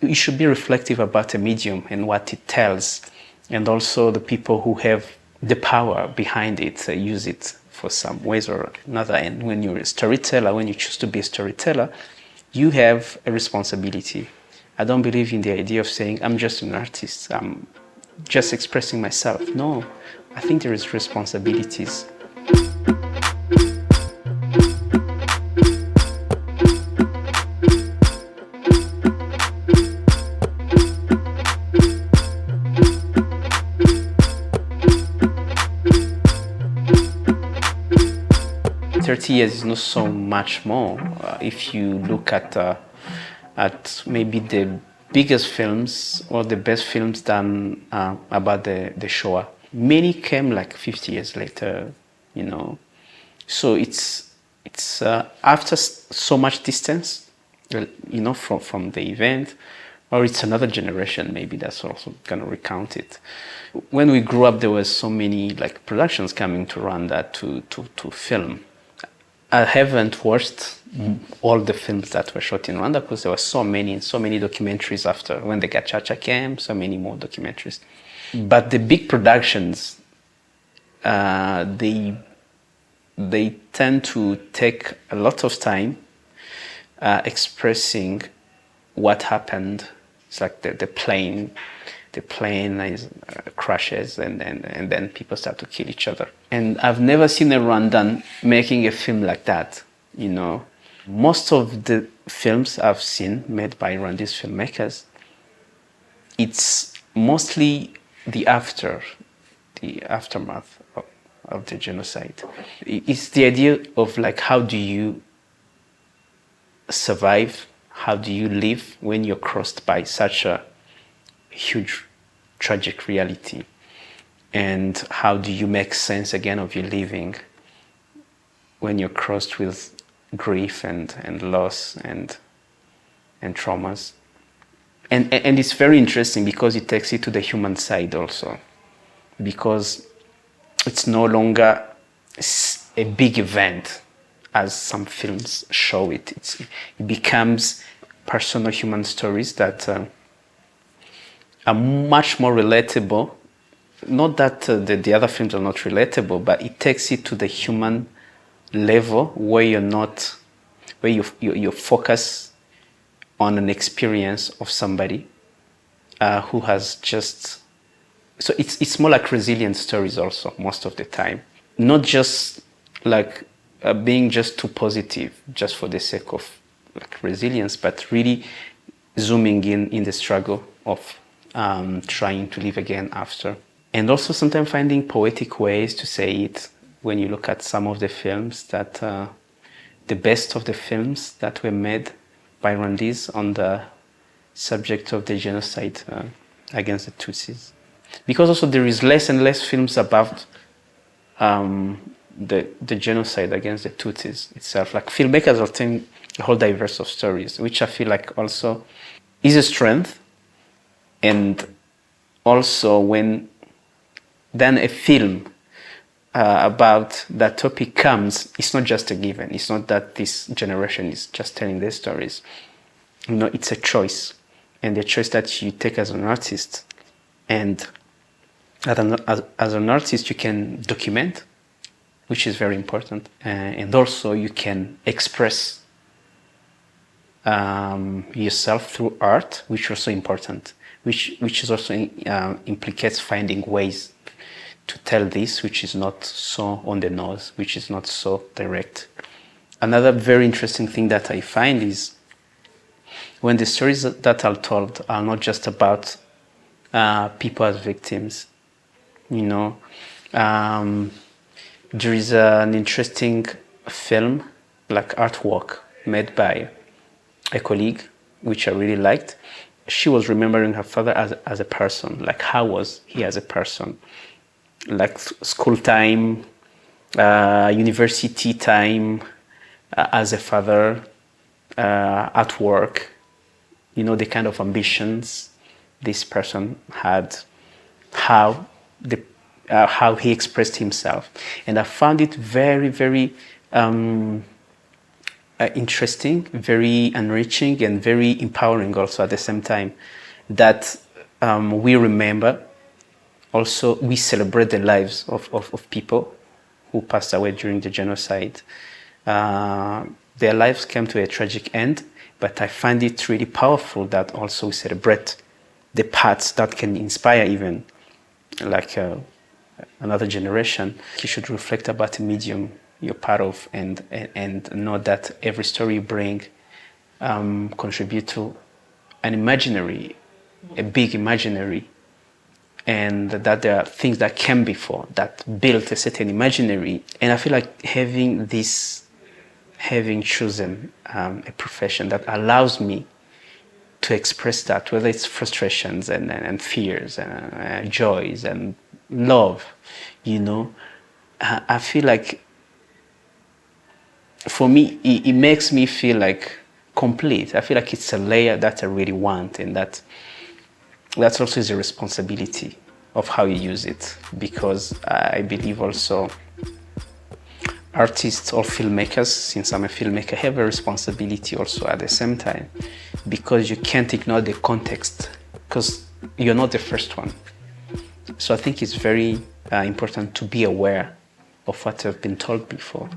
It should be reflective about a medium and what it tells, and also the people who have the power behind it use it for some ways or another. And when you're a storyteller, when you choose to be a storyteller, you have a responsibility. I don't believe in the idea of saying, I'm just an artist, I'm just expressing myself. No, I think there is responsibilities. Years is not so much more. If you look at maybe the biggest films or the best films done about the Shoah, many came like 50 years later, you know. So it's after so much distance, you know, from the event, or it's another generation maybe that's also gonna recount it. When we grew up, there was so many like productions coming to Rwanda to film. I haven't watched all the films that were shot in Rwanda because there were so many documentaries after. When the Gacaca came, so many more documentaries. But the big productions, they tend to take a lot of time expressing what happened. It's like the plane crashes and then people start to kill each other. And I've never seen a Rwandan making a film like that, you know. Most of the films I've seen made by Rwandese filmmakers, it's mostly the aftermath of the genocide. It's the idea of like, how do you survive? How do you live when you're crossed by such a huge tragic reality? And how do you make sense again of your living when you're crossed with grief and loss and traumas? And it's very interesting because it takes it to the human side also, because it's no longer a big event as some films show it. It becomes personal human stories that are much more relatable. Not that the other films are not relatable, but it takes it to the human level where you focus on an experience of somebody who has just. So it's more like resilient stories also most of the time, not just like being just too positive just for the sake of like resilience, but really zooming in the struggle of trying to live again after. And also sometimes finding poetic ways to say it. When you look at some of the films that, the best of the films that were made by Rwandese on the subject of the genocide against the Tutsis. Because also there is less and less films about the genocide against the Tutsis itself. Like filmmakers are telling a whole diverse of stories, which I feel like also is a strength. And also when then a film about that topic comes, it's not just a given. It's not that this generation is just telling their stories. You know, it's a choice. And the choice that you take as an artist. And as an artist, you can document, which is very important. And also you can express yourself through art, which is also important. Which is also implicates finding ways to tell this, which is not so on the nose, which is not so direct. Another very interesting thing that I find is when the stories that are told are not just about people as victims, you know. There is an interesting film, like artwork, made by a colleague, which I really liked. She was remembering her father as a person, like how was he as a person, like school time, university time, as a father, at work, you know, the kind of ambitions this person had, how he expressed himself. And I found it very, very interesting, very enriching, and very empowering also at the same time. That we remember, also we celebrate the lives of people who passed away during the genocide. Their lives came to a tragic end, but I find it really powerful that also we celebrate the parts that can inspire even like another generation. You should reflect about the medium you're part of, and know that every story you bring contribute to an imaginary, a big imaginary, and that there are things that came before that built a certain imaginary. And I feel like having chosen a profession that allows me to express that, whether it's frustrations and fears and joys and love, you know, I feel like for me, it makes me feel like complete. I feel like it's a layer that I really want, and that's also is a responsibility of how you use it, because I believe also artists or filmmakers, since I'm a filmmaker, have a responsibility also at the same time, because you can't ignore the context, because you're not the first one. So I think it's very important to be aware of what I've been told before.